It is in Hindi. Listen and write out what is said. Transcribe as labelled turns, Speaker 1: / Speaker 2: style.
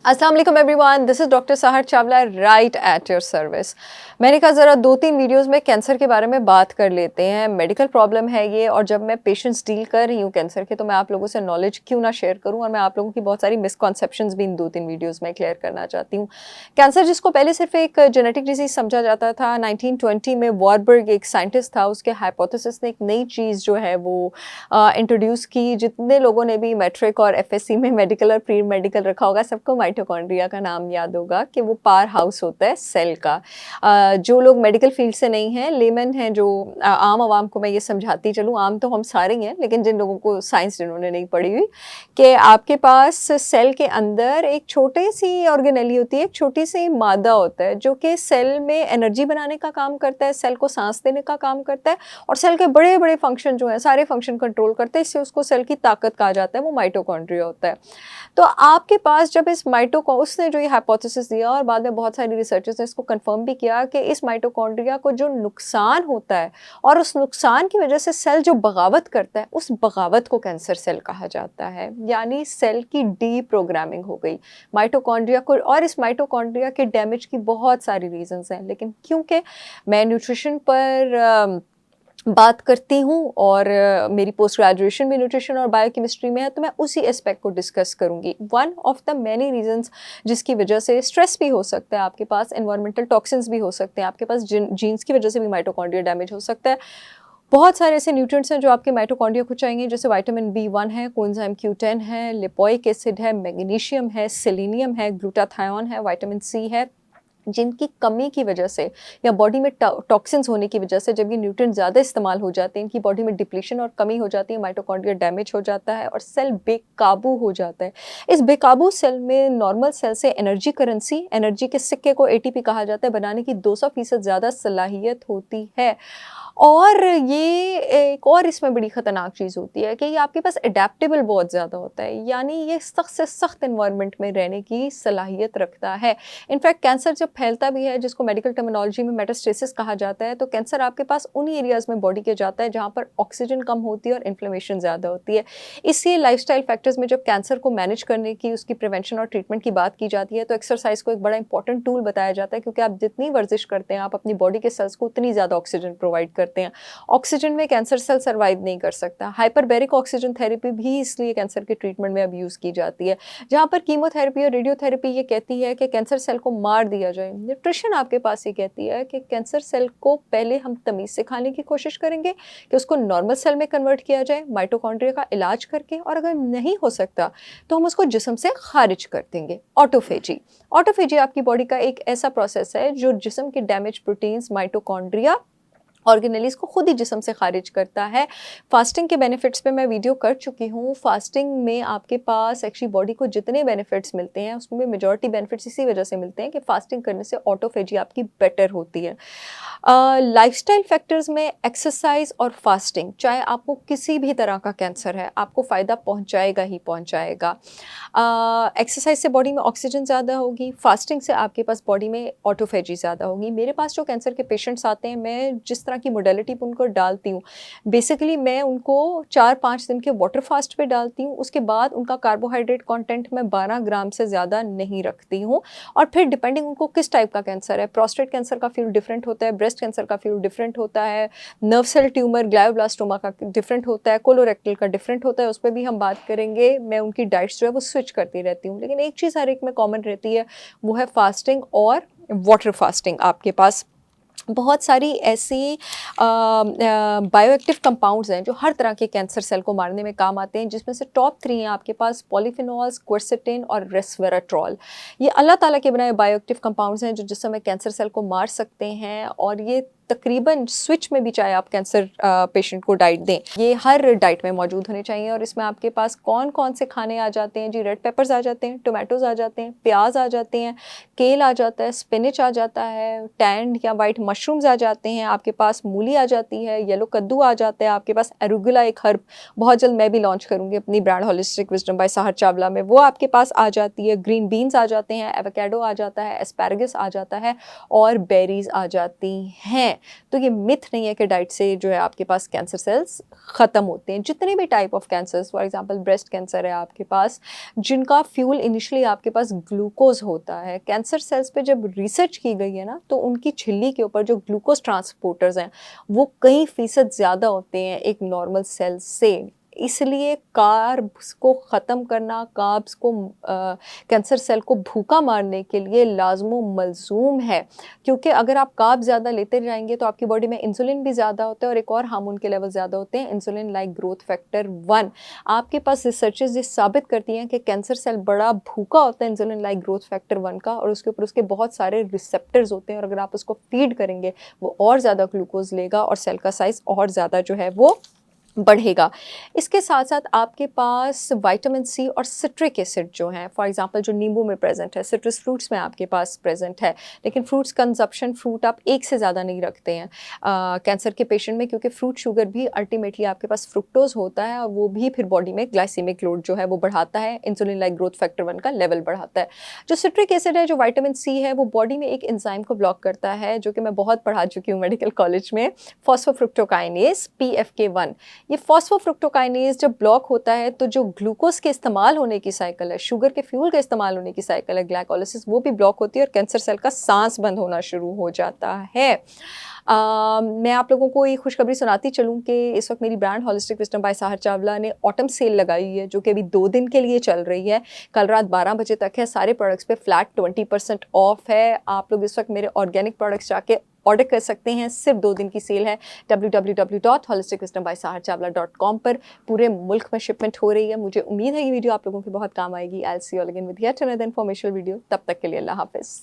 Speaker 1: अस्सलाम वालेकुम एवरीवन, दिस इज़ डॉक्टर सहर Chawla right at your service. मैंने कहा ज़रा 2-3 वीडियोस में कैंसर के बारे में बात कर लेते हैं। मेडिकल प्रॉब्लम है ये, और जब मैं पेशेंट्स डील कर रही हूँ कैंसर के, तो मैं आप लोगों से नॉलेज क्यों ना शेयर करूँ, और मैं आप लोगों की बहुत सारी मिसकॉन्सेप्शंस भी इन 2-3 वीडियोज़ में क्लियर करना चाहती हूँ। कैंसर, जिसको पहले सिर्फ एक जेनेटिक डिजीज़ समझा जाता था, 1920 में वारबर्ग एक साइंटिस्ट था, उसके हाइपोथेसिस ने एक नई चीज़ जो है वो इंट्रोड्यूस की। जितने लोगों ने भी मैट्रिक और एफएससी में मेडिकल और प्री मेडिकल रखा होगा, सबको माइटोकॉन्ड्रिया का नाम याद होगा कि वो पावर हाउस होता है सेल का। जो लोग मेडिकल फील्ड से नहीं हैं, लेमन हैं, जो आम आवाम को मैं ये समझाती चलूँ, आम तो हम सारे ही हैं, लेकिन जिन लोगों को साइंस जिन्होंने नहीं पढ़ी हुई, कि आपके पास सेल के अंदर एक छोटी सी ऑर्गेनेली होती है, एक छोटी सी मादा होता है जो कि सेल में एनर्जी बनाने का काम करता है, सेल को सांस देने का काम करता है, और सेल के बड़े बड़े फंक्शन जो हैं, सारे फंक्शन कंट्रोल करते हैं। इससे उसको सेल की ताकत कहा जाता है, वो माइटोकॉन्ड्रिया होता है। तो आपके पास जब इस उसने जो ये हाइपोथेसिस दिया, और बाद में बहुत सारी रिसर्चर्स ने इसको कंफर्म भी किया कि इस माइटोकॉन्ड्रिया को जो नुकसान होता है, और उस नुकसान की वजह से सेल जो बगावत करता है, उस बगावत को कैंसर सेल कहा जाता है। यानी सेल की डी प्रोग्रामिंग हो गई माइटोकॉन्ड्रिया को। और इस माइटोकॉन्ड्रिया के डैमेज की बहुत सारी रीजंस हैं, लेकिन क्योंकि मैं न्यूट्रिशन पर बात करती हूँ, और मेरी पोस्ट ग्रेजुएशन भी न्यूट्रिशन और बायोकेमिस्ट्री में है, तो मैं उसी एस्पेक्ट को डिस्कस करूँगी। One of the many reasons जिसकी वजह से स्ट्रेस भी हो सकता है आपके पास, एनवायरमेंटल टॉक्सिन्स भी हो सकते हैं आपके पास, जीन्स की वजह से भी माइटोकॉन्ड्रिया डैमेज हो सकता है। बहुत सारे ऐसे न्यूट्रिएंट्स हैं जो आपके माइटोकॉन्ड्रिया को चाहिए, जैसे विटामिन B1 है, कोएंजाइम Q10 है, लिपोइक एसिड है, मैग्नीशियम है, सेलेनियम है, ग्लूटाथायोन है, विटामिन C है, जिनकी कमी की वजह से या बॉडी में टॉक्सिन्स होने की वजह से, जब ये न्यूट्रिएंट ज़्यादा इस्तेमाल हो जाते हैं, इनकी बॉडी में डिप्लीशन और कमी हो जाती है, माइटोकॉन्ड्रिया डैमेज हो जाता है और सेल बेकाबू हो जाता है। इस बेकाबू सेल में नॉर्मल सेल से एनर्जी करेंसी, एनर्जी के सिक्के को ATP कहा जाता है, बनाने की 200% ज़्यादा सलाहियत होती है। और ये एक और इसमें बड़ी ख़तरनाक चीज़ होती है कि ये आपके पास एडेप्टेबल बहुत ज़्यादा होता है, यानी ये सख्त से सख्त एनवायरनमेंट में रहने की सलाहियत रखता है। इनफैक्ट कैंसर जब फैलता भी है, जिसको मेडिकल टर्मिनोलॉजी में मेटास्टेसिस कहा जाता है, तो कैंसर आपके पास उन एरियाज़ में बॉडी के जाता है जहाँ पर ऑक्सीजन कम होती है और इन्फ्लेमेशन ज़्यादा होती है। इसलिए लाइफस्टाइल फैक्टर्स में जब कैंसर को मैनेज करने की, उसकी प्रिवेंशन और ट्रीटमेंट की बात की जाती है, तो एक्सरसाइज को एक बड़ा इंपॉर्टेंट टूल बताया जाता है, क्योंकि आप जितनी वर्जिश करते हैं, आप अपनी बॉडी के सेल्स को उतनी ज़्यादा ऑक्सीजन प्रोवाइड करते हैं। ऑक्सीजन में कैंसर सेल सर्वाइव नहीं कर सकता। हाइपरबैरिक ऑक्सीजन थेरेपी भी इसलिए कैंसर के ट्रीटमेंट में अब यूज़ की जाती है। जहाँ पर कीमोथेरेपी और रेडियोथेरेपी ये कहती है कि कैंसर सेल को मार दिया जाए, न्यूट्रिशन आपके पास ये कहती है कि कैंसर सेल को पहले हम तमीज़ से खाने की कोशिश करेंगे कि उसको नॉर्मल सेल में कन्वर्ट किया जाए माइटोकॉन्ड्रिया का इलाज करके, और अगर नहीं हो सकता तो हम उसको जिस्म से खारिज कर देंगे। ऑटोफेजी, ऑटोफेजी आपकी बॉडी का एक ऐसा प्रोसेस है जो जिस्म के डैमेज प्रोटीन्स, माइटोकॉन्ड्रिया, ऑर्गेनेलीज को खुद ही जिस्म से खारिज करता है। फास्टिंग के बेनिफिट्स पे मैं वीडियो कर चुकी हूँ। फास्टिंग में आपके पास एक्चुअली बॉडी को जितने बेनिफिट्स मिलते हैं, उसमें मेजॉरिटी बेनिफिट्स इसी वजह से मिलते हैं कि फास्टिंग करने से ऑटोफेजी आपकी बेटर होती है। लाइफस्टाइल फैक्टर्स में एक्सरसाइज और फास्टिंग, चाहे आपको किसी भी तरह का कैंसर है, आपको फ़ायदा पहुँचाएगा ही पहुँचाएगा। एक्सरसाइज से बॉडी में ऑक्सीजन ज़्यादा होगी, फास्टिंग से आपके पास बॉडी में ऑटोफेजी ज़्यादा होगी। मेरे पास जो कैंसर के पेशेंट्स आते हैं, मैं जिस तरह की मोडेलिटी पे उनको डालती हूँ, बेसिकली मैं उनको 4-5 दिन के वाटर फास्ट पे डालती हूँ। उसके बाद उनका कार्बोहाइड्रेट कंटेंट मैं 12 ग्राम से ज़्यादा नहीं रखती हूँ, और फिर डिपेंडिंग उनको किस टाइप का कैंसर है, प्रोस्टेट कैंसर का फील्ड डिफरेंट होता है, ब्रेस्ट कैंसर का फील्ड डिफरेंट होता है, नर्व सेल ट्यूमर, ग्लायोब्लास्टोमा का डिफरेंट होता है, कोलोरेक्टल का डिफरेंट होता है, उस पर भी हम बात करेंगे। मैं उनकी डाइट्स जो है वो स्विच करती रहती हूँ, लेकिन एक चीज़ हर एक में कॉमन रहती है, वो है फास्टिंग और वाटर फास्टिंग। आपके पास बहुत सारी ऐसी बायोएक्टिव कंपाउंड्स हैं जो हर तरह के कैंसर सेल को मारने में काम आते हैं, जिसमें से टॉप 3 हैं आपके पास पॉलीफिनॉल्स, क्वेरसेटिन और रेस्वेराट्रॉल। ये अल्लाह ताला के बनाए बायोएक्टिव कंपाउंड्स हैं जो जिस समय कैंसर सेल को मार सकते हैं, और ये तकरीबन स्विच में भी चाहे आप कैंसर पेशेंट को डाइट दें, ये हर डाइट में मौजूद होने चाहिए। और इसमें आपके पास कौन कौन से खाने आ जाते हैं जी? रेड पेपर्स आ जाते हैं, टोमेटोज़ आ जाते हैं, प्याज आ जाते हैं, केल आ जाता है, स्पिनच आ जाता है, टैंड या वाइट मशरूम्स आ जाते हैं, आपके पास मूली आ जाती है, येलो कद्दू आ जाता है, आपके पास एरुगुला एक हर्ब, बहुत जल्द मैं भी लॉन्च करूँगी अपनी ब्रांड होलिस्टिक विजडम बाय सहर चावला में, वो आपके पास आ जाती है। ग्रीन बीन्स आ जाते हैं, एवोकेडो आ जाता है, एस्पैरागस आ जाता है, और बेरीज आ जाती हैं। हैं। तो ये मिथ नहीं है कि डाइट से जो है आपके पास कैंसर सेल्स ख़त्म होते हैं। जितने भी type of cancers, for example breast cancer है आपके पास, जिनका फ्यूल इनिशियली आपके पास ग्लूकोज होता है, कैंसर सेल्स पे जब रिसर्च की गई है ना, तो उनकी झिल्ली के ऊपर जो ग्लूकोज ट्रांसपोर्टर्स हैं वो कई फ़ीसद ज़्यादा होते हैं एक नॉर्मल सेल से। इसलिए कार्ब्स को ख़त्म करना, कार्ब्स को कैंसर सेल को भूखा मारने के लिए लाज़िमो मलज़ूम है, क्योंकि अगर आप कार्ब ज़्यादा लेते जाएंगे तो आपकी बॉडी में इंसुलिन भी ज़्यादा होता है और एक और हार्मोन के लेवल ज़्यादा होते हैं, इंसुलिन लाइक ग्रोथ फैक्टर 1। आपके पास रिसर्चेस ये साबित करती हैं कि कैंसर सेल बड़ा भूखा होता है इंसुलिन लाइक ग्रोथ फैक्टर 1 का, और उसके ऊपर उसके बहुत सारे रिसेप्टर्स होते हैं, और अगर आप उसको फीड करेंगे वो और ज़्यादा ग्लूकोज लेगा और सेल का साइज़ और ज़्यादा जो है वो बढ़ेगा। इसके साथ-साथ आपके पास विटामिन सी और सिट्रिक एसिड जो हैं, फॉर एग्ज़ाम्पल जो नींबू में प्रेज़ेंट है, सिट्रस फ्रूट्स में आपके पास प्रेज़ेंट है, लेकिन फ्रूट्स कंज़प्शन फ्रूट आप एक से ज़्यादा नहीं रखते हैं कैंसर के पेशेंट में, क्योंकि फ्रूट शुगर भी अल्टीमेटली आपके पास फ्रुक्टोज़ होता है और वो भी फिर बॉडी में ग्लाइसेमिक लोड जो है वो बढ़ाता है, इंसुलिन लाइक ग्रोथ फैक्टर 1 का लेवल बढ़ाता है। जो सिट्रिक एसिड है, जो विटामिन सी है, वो बॉडी में एक एंजाइम को ब्लॉक करता है, जो कि मैं बहुत पढ़ा चुकी हूँ मेडिकल कॉलेज में, फॉस्फोफ्रुक्टोकाइनेज़ PFK1। ये फॉस्फोफ्रुक्टोकाइनेज जब ब्लॉक होता है तो जो ग्लूकोज के इस्तेमाल होने की साइकिल है, शुगर के फ्यूल का इस्तेमाल होने की साइकिल है, ग्लाइकोलिसिस, वो भी ब्लॉक होती है और कैंसर सेल का सांस बंद होना शुरू हो जाता है। मैं आप लोगों को ये खुशखबरी सुनाती चलूँ कि इस वक्त मेरी brand holistic wisdom by Sahar Chawla ने ऑटम सेल लगाई हुई है, जो कि अभी 2 दिन के लिए चल रही है। कल रात 12 बजे तक है। सारे प्रोडक्ट्स पे फ्लैट 20% ऑफ है। आप लोग इस वक्त मेरे ऑर्गेनिक प्रोडक्ट्स जाके ऑर्डर कर सकते हैं। सिर्फ 2 दिन की सेल है। www.holisticwisdombysaharchavla.com पर पूरे मुल्क में शिपमेंट हो रही है। मुझे उम्मीद है ये वीडियो आप लोगों के बहुत काम आएगी। I will see you again with yet another informational video. तब तक के लिए अल्लाह हाफिज़।